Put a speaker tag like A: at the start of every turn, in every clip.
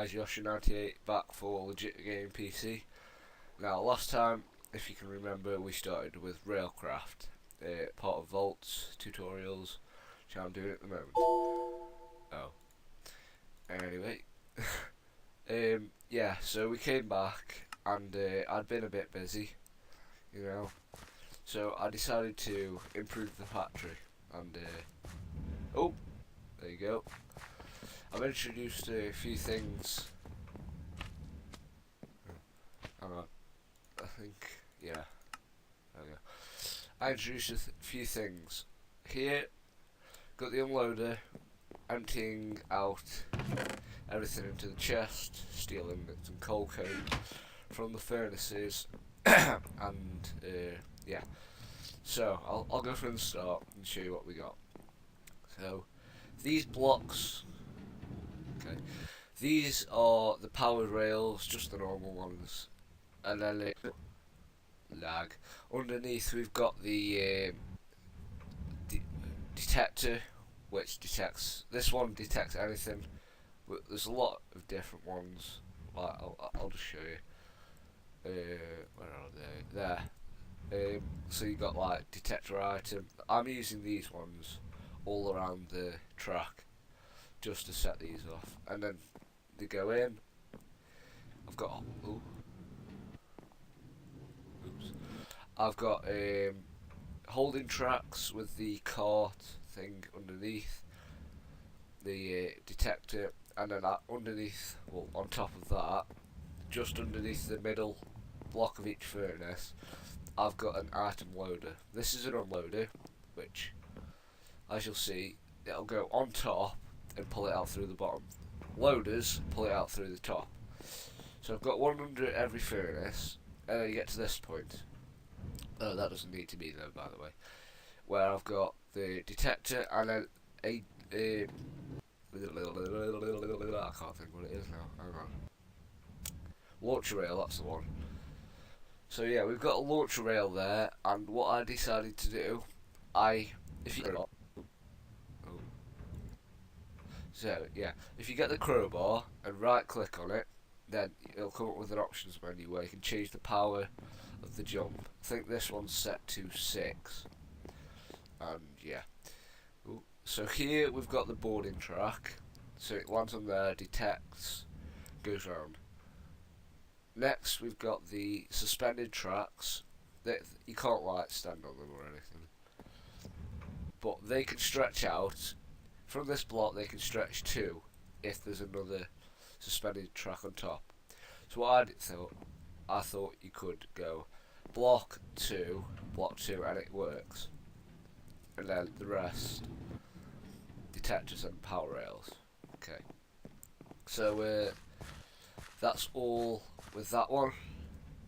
A: guys, Yoshi98 back for Legit Game PC. Now last time, if you can remember, we started with railcraft, part of Vault's tutorials, which I'm doing at the moment. Oh. Anyway. Yeah, so we came back and I'd been a bit busy, you know. So I decided to improve the factory and oh, there you go. I've introduced a few things. Hang on. I think, yeah. There we go. I introduced a few things. Here, got the unloader, emptying out everything into the chest, steel ingots and coal coke from the furnaces, and yeah. So I'll go from the start and show you what we got. So these blocks. Okay, these are the powered rails, just the normal ones, and then lag. Underneath we've got the detector, which detects. This one detects anything. But there's a lot of different ones. Like I'll just show you. Where are they? There. So you got like detector item. I'm using these ones all around the track, just to set these off, and then they go in. I've got I've got holding tracks with the cart thing underneath the detector, and then underneath, well, on top of that, just underneath the middle block of each furnace, I've got an item loader. This is an unloader, which, as you'll see, it'll go on top and pull it out through the bottom. Loaders pull it out through the top. So I've got one under every furnace, and then you get to this point. Oh, that doesn't need to be there, by the way. Where I've got the detector and then a I can't think what it is now. Hang on. Launcher rail, that's the one. So yeah, we've got a launcher rail there, and what I decided to do, if you get the crowbar and right click on it, then it'll come up with an options menu where you can change the power of the jump. I think this one's set to 6, and yeah. Ooh. So here we've got the boarding track, so it lands on there, detects, goes round. Next we've got the suspended tracks that you can't like stand on them or anything, but they can stretch out. From this block they can stretch 2 if there's another suspended track on top. So what I thought you could go block 2, and it works, and then the rest detectors and power rails. Okay, so that's all with that one.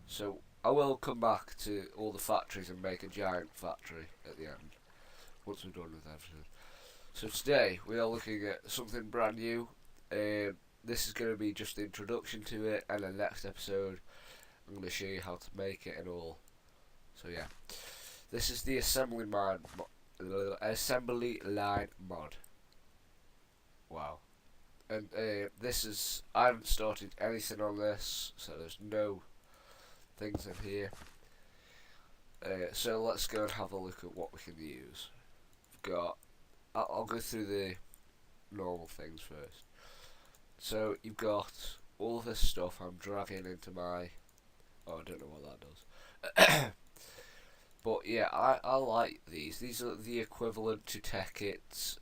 A: So I will come back to all the factories and make a giant factory at the end once we're done with everything. So today we are looking at something brand new. This is going to be just the introduction to it, and then next episode I'm going to show you how to make it and all. So yeah, this is the assembly line mod. Wow. And I haven't started anything on this, so there's no things in here. So let's go and have a look at what we can use. I'll go through the normal things first. So you've got all of this stuff I'm dragging into my, I don't know what that does. But yeah, I like these. These are the equivalent to Tekkit's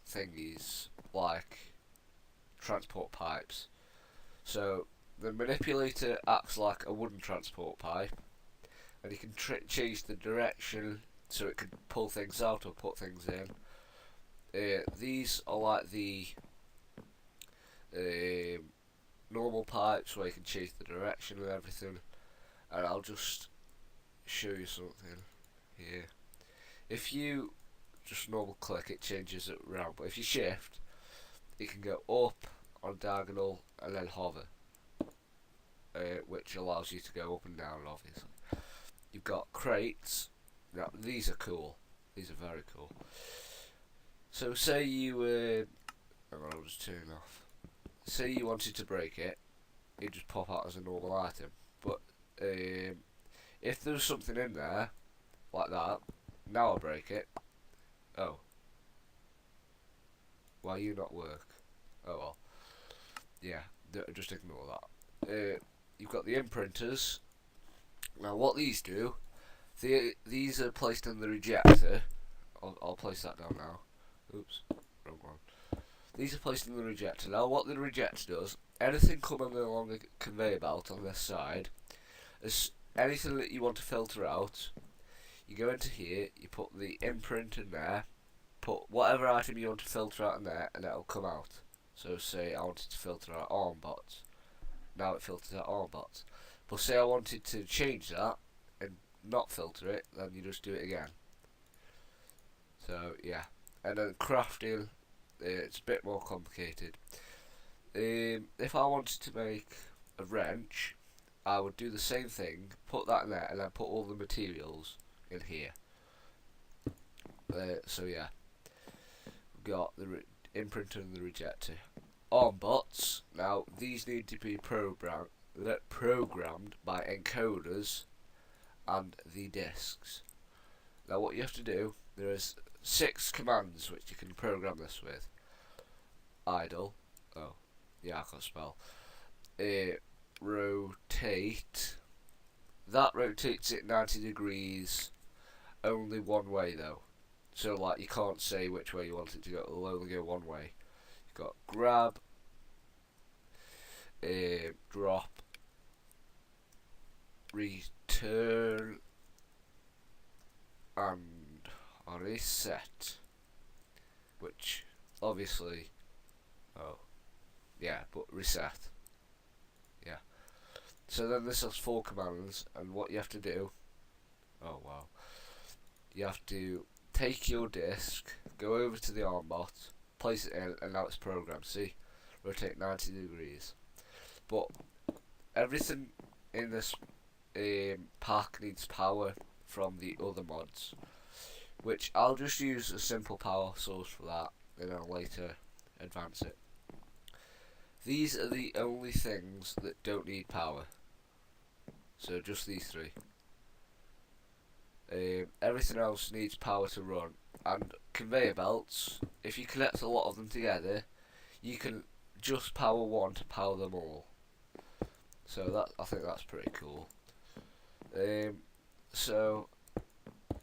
A: thingies, like transport pipes. So the manipulator acts like a wooden transport pipe, and you can change the direction so it can pull things out or put things in. These are like the normal pipes where you can change the direction and everything, and I'll just show you something here. If you just normal click, it changes it around, but if you shift, it can go up on diagonal and then hover, which allows you to go up and down, obviously. You've got crates. Now these are cool. These are very cool. So say you hang on, I'll just turn it off. Say you wanted to break it, it'd just pop out as a normal item. But if there's something in there like that, now I break it. Oh, why you not work? Oh well, yeah, just ignore that. You've got the imprinters. Now what these do, these are placed in the rejector. I'll place that down now. Oops, wrong one. These are placed in the rejector. Now what the rejector does, anything coming along a conveyor belt on this side, is anything that you want to filter out, you go into here, you put the imprint in there, put whatever item you want to filter out in there, and it'll come out. So say I wanted to filter out arm bots, now it filters out arm bots. But say I wanted to change that and not filter it, then you just do it again. So yeah, and then crafting, it's a bit more complicated. If I wanted to make a wrench, I would do the same thing, put that in there, and then put all the materials in here. So yeah, we've got the imprinter and the rejector. Arm bots, now these need to be programmed by encoders and the disks. Now what you have to do, there is 6 commands which you can program this with. Idle, oh yeah, I can't spell. Rotate, that rotates it 90 degrees only one way though. So like you can't say which way you want it to go, it'll only go one way. You've got grab, drop, return, and reset, which obviously, oh yeah, but reset, yeah. So then this has 4 commands, and what you have to do, oh wow, you have to take your disk, go over to the arm bot, place it in, and now it's programmed. See, rotate 90 degrees. But everything in this pack needs power from the other mods, which I'll just use a simple power source for that, and I'll later advance it. These are the only things that don't need power, so just these 3. Everything else needs power to run, and conveyor belts, if you connect a lot of them together, you can just power one to power them all. So that, I think that's pretty cool. So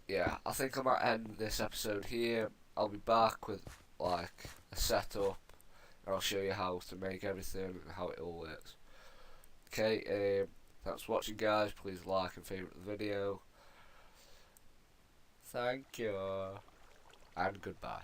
A: yeah, I think I might end this episode here. I'll be back with like a setup, and I'll show you how to make everything and how it all works. Okay, thanks for watching guys, please like and favourite the video. Thank you, and goodbye.